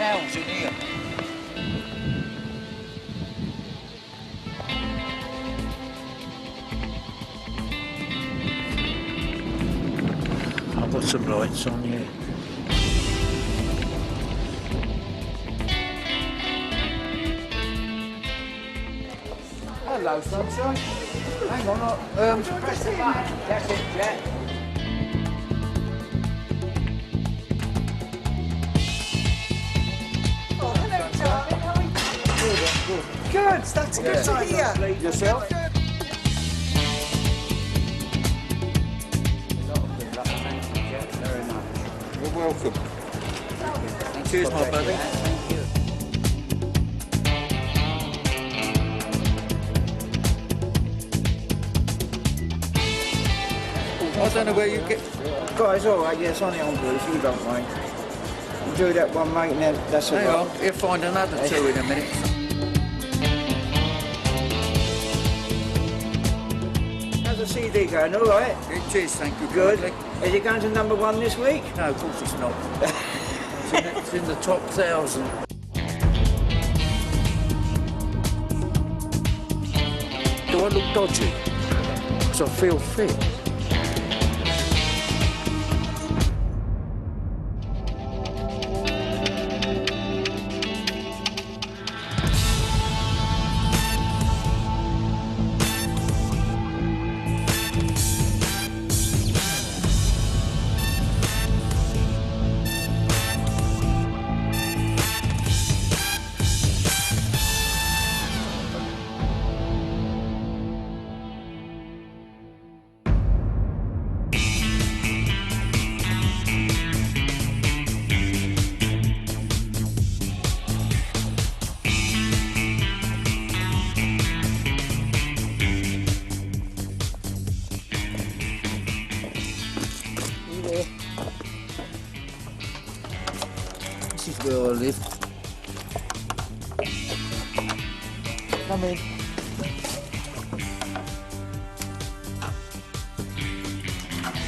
canals in here. I've got some lights on here. Hello, sunshine. Hang on, press the button. That's it, Jack. Oh, hello, Charlie. How are you? Good. That's good to hear. Yourself? Very nice. You're welcome. Cheers, my buddy. I don't know where you get... Guys, all right, yeah, it's on the old blues, you don't mind. We'll do that one, mate, and then that's all Hang right. on, you'll find another two in a minute. How's the CD going, all right? Cheers, thank you. Good. kindly. Is it going to #1 this week? No, of course it's not. It's in the top 1,000. Do I look dodgy? Because I feel fit. This is where I live. Come in.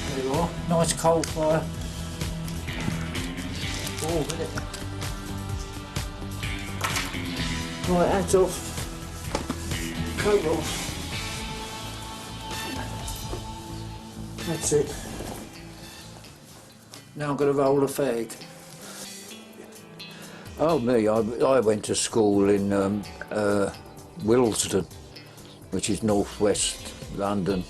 There you are. Nice coal fire. Oh, isn't it? Right, hat off. Coat off. That's it. Now I'm going to roll a fag. Oh, me, I went to school in Willesden, which is northwest London.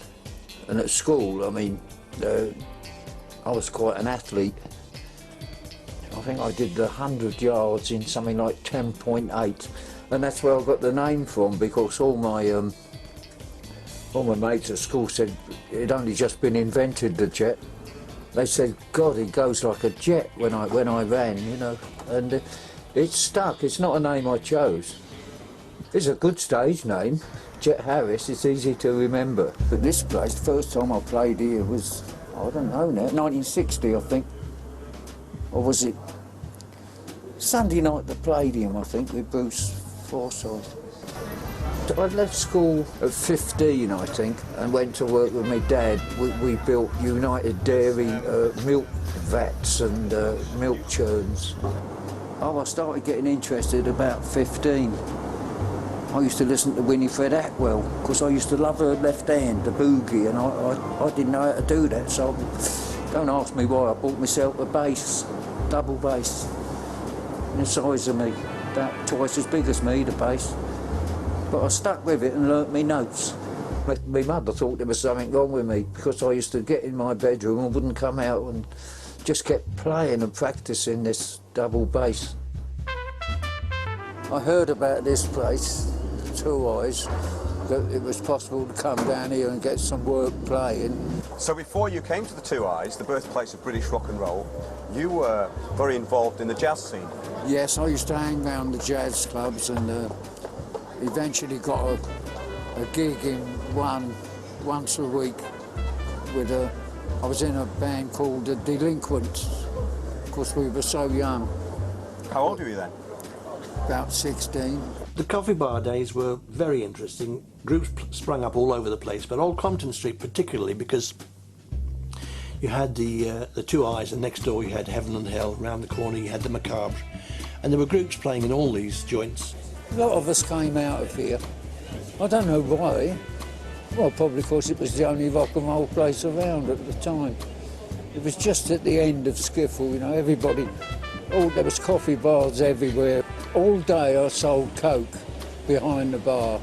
And at school, I mean, I was quite an athlete. I think I did the 100 yards in something like 10.8. And that's where I got the name from, because all my mates at school said it'd only just been invented, the jet. They said, God, he goes like a jet when I ran, you know. And it stuck. It's not a name I chose. It's a good stage name, Jet Harris. It's easy to remember. But this place, first time I played here was, I don't know now, 1960, I think. Or was it Sunday night at the Palladium, I think, with Bruce Forsyth. I left school at 15, I think, and went to work with my dad. We built United Dairy milk vats and milk churns. Oh, I started getting interested about 15. I used to listen to Winifred Atwell, because I used to love her left hand, the boogie, and I didn't know how to do that, so don't ask me why. I bought myself a bass, double bass, the size of me, about twice as big as me, the bass. But I stuck with it and learnt me notes. My mother thought there was something wrong with me, because I used to get in my bedroom and wouldn't come out and just kept playing and practising this double bass. I heard about this place, Two Eyes, that it was possible to come down here and get some work playing. So before you came to the Two Eyes, the birthplace of British rock and roll, you were very involved in the jazz scene. Yes, I used to hang around the jazz clubs and eventually got a gig in once a week with I was in a band called The Delinquents, because we were so young. How old were you then? About 16. The coffee bar days were very interesting. Groups sprung up all over the place, but Old Compton Street particularly, because you had the Two Eyes, and next door you had Heaven and Hell, round the corner you had the Macabre, And there were groups playing in all these joints. A lot of us came out of here. I don't know why. Well, probably because it was the only rock and roll place around at the time. It was just at the end of skiffle, you know, everybody... Oh, there was coffee bars everywhere. All day I sold Coke behind the bar,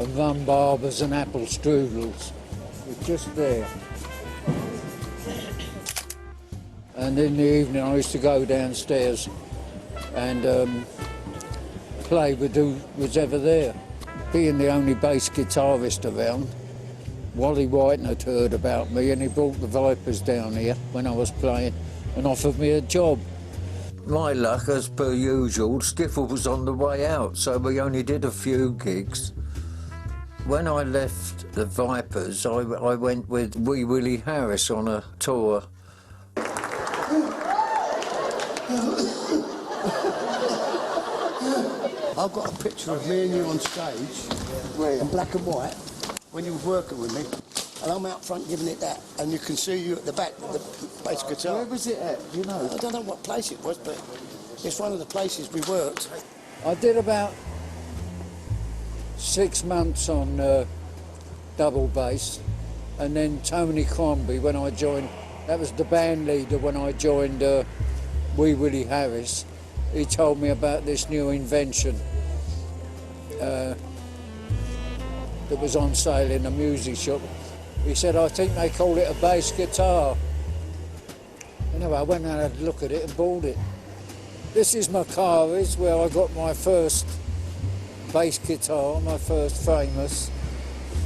and rum barbers and apple strudels. It was just there. And in the evening I used to go downstairs and play with who was ever there. Being the only bass guitarist around, Willie Harris had heard about me and he brought the Vipers down here when I was playing and offered me a job. My luck, as per usual, skiffle was on the way out, so we only did a few gigs. When I left the Vipers, I went with Willie Harris on a tour. I've got a picture of me and you on stage, in black and white, when you were working with me, and I'm out front giving it that, and you can see you at the back with the bass guitar. Where was it at? Do you know? I don't know what place it was, but it's one of the places we worked. I did about 6 months on double bass, and then Tony Crombie, when I joined, that was the band leader when I joined Willie Harris. He told me about this new invention that was on sale in a music shop. He said, I think they call it a bass guitar. Anyway, I went and had a look at it and bought it. This is my car, is where I got my first bass guitar, my first famous.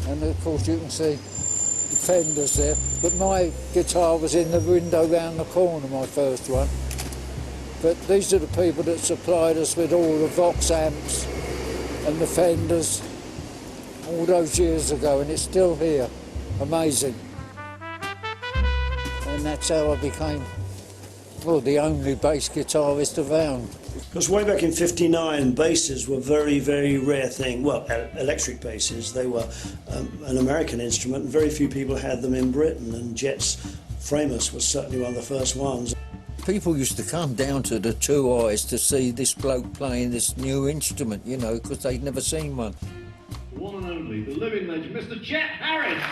And of course you can see the fenders there. But my guitar was in the window round the corner, my first one. But these are the people that supplied us with all the Vox amps and the fenders all those years ago, and it's still here. Amazing. And that's how I became, well, the only bass guitarist around. Because way back in '59, basses were a very, very rare thing. Well, electric basses, they were an American instrument, and very few people had them in Britain, and Jet's Framus was certainly one of the first ones. People used to come down to the Two Eyes to see this bloke playing this new instrument, you know, because they'd never seen one. The one and only, the living legend, Mr. Jet Harris.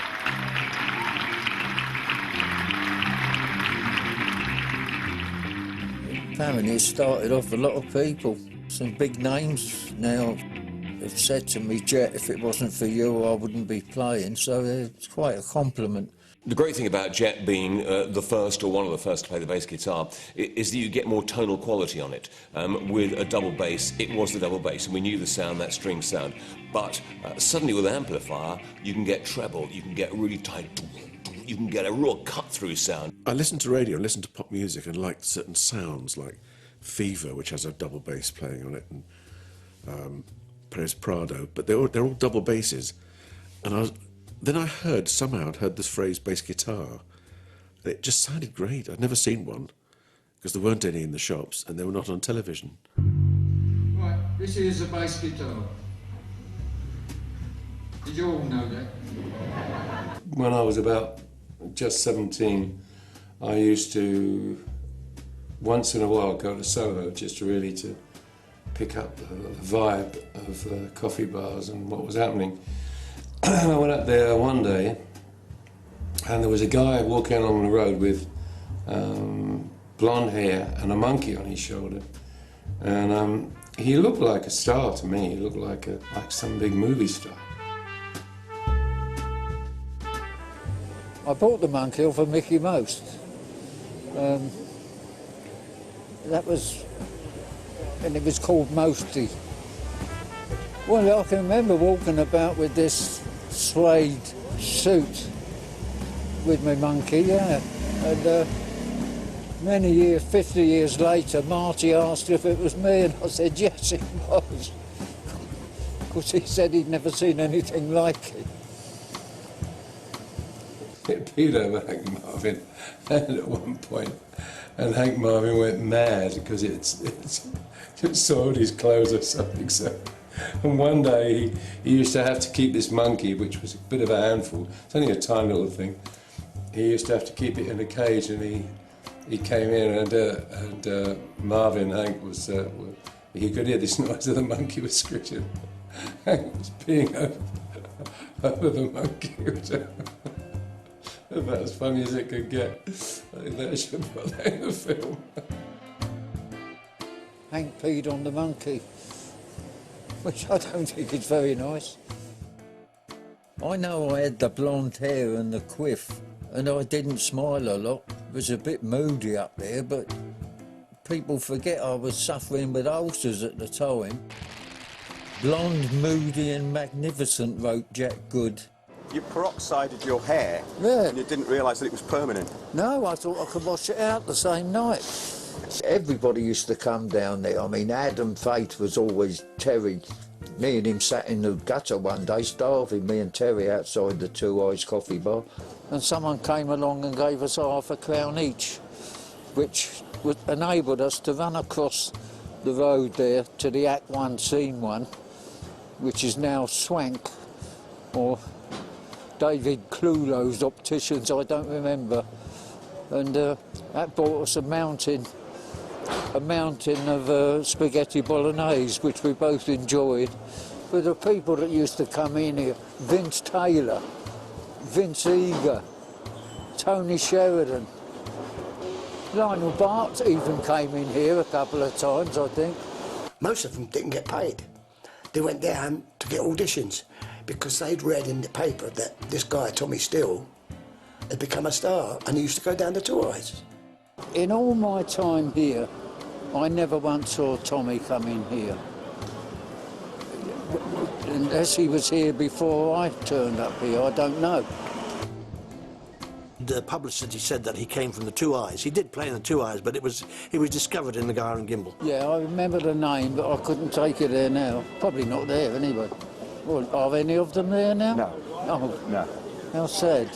Apparently it started off a lot of people. Some big names now have said to me, Jet, if it wasn't for you, I wouldn't be playing, so it's quite a compliment. The great thing about Jet being the first or one of the first to play the bass guitar is that you get more tonal quality on it. With a double bass, it was the double bass, and we knew the sound, that string sound. But suddenly with an amplifier, you can get treble, you can get really tight, you can get a real cut-through sound. I listen to radio, listen to pop music, and like certain sounds, like Fever, which has a double bass playing on it, and Paris Prado, but they're all double basses. And then I somehow heard this phrase, bass guitar. And it just sounded great. I'd never seen one, because there weren't any in the shops, and they were not on television. Right, this is a bass guitar. Did you all know that? When I was about just 17, I used to, once in a while, go to Soho just really to pick up the vibe of coffee bars and what was happening. And I went up there one day, and there was a guy walking along the road with blonde hair and a monkey on his shoulder. And he looked like a star to me. He looked like some big movie star. I bought the monkey off of Mickey Most. That was, and it was called Mosty. Well, I can remember walking about with this suede suit with my monkey, yeah. And many years, 50 years later, Marty asked if it was me, and I said yes, it was. Because he said he'd never seen anything like it. It peed over Hank Marvin at one point, and Hank Marvin went mad because it soiled his clothes or something. So, and one day he used to have to keep this monkey, which was a bit of a handful. It's only a tiny little thing. He used to have to keep it in a cage, and he came in and Marvin, Hank, was, he could hear this noise of the monkey was screeching. Hank was peeing over the monkey. About as funny as it could get. I think they should put that in the film. Hank peed on the monkey, which I don't think is very nice. I know I had the blonde hair and the quiff, and I didn't smile a lot. It was a bit moody up there, but people forget I was suffering with ulcers at the time. Blonde, moody and magnificent, wrote Jack Good. You peroxided your hair, yeah, and you didn't realise that it was permanent. No, I thought I could wash it out the same night. Everybody used to come down there. I mean, Adam Fate was always Terry. Me and him sat in the gutter one day, starving, me and Terry outside the Two Eyes coffee bar. And someone came along and gave us £half each, which enabled us to run across the road there to the Act 1, Scene 1, which is now Swank, or David Clulow's Opticians, I don't remember. And that brought us a mountain of spaghetti bolognese, which we both enjoyed. But the people that used to come in here, Vince Taylor, Vince Eager, Tony Sheridan, Lionel Bart even came in here a couple of times, I think. Most of them didn't get paid. They went down to get auditions because they'd read in the paper that this guy, Tommy Steele, had become a star, and he used to go down to Two Eyes. In all my time here, I never once saw Tommy come in here. Unless he was here before I turned up here, I don't know. The publicity said that he came from the Two Eyes. He did play in the Two Eyes, but he was discovered in the Gyre and Gimble. Yeah, I remember the name, but I couldn't take it there now. Probably not there anyway. Well, are any of them there now? No. Oh, no. How sad.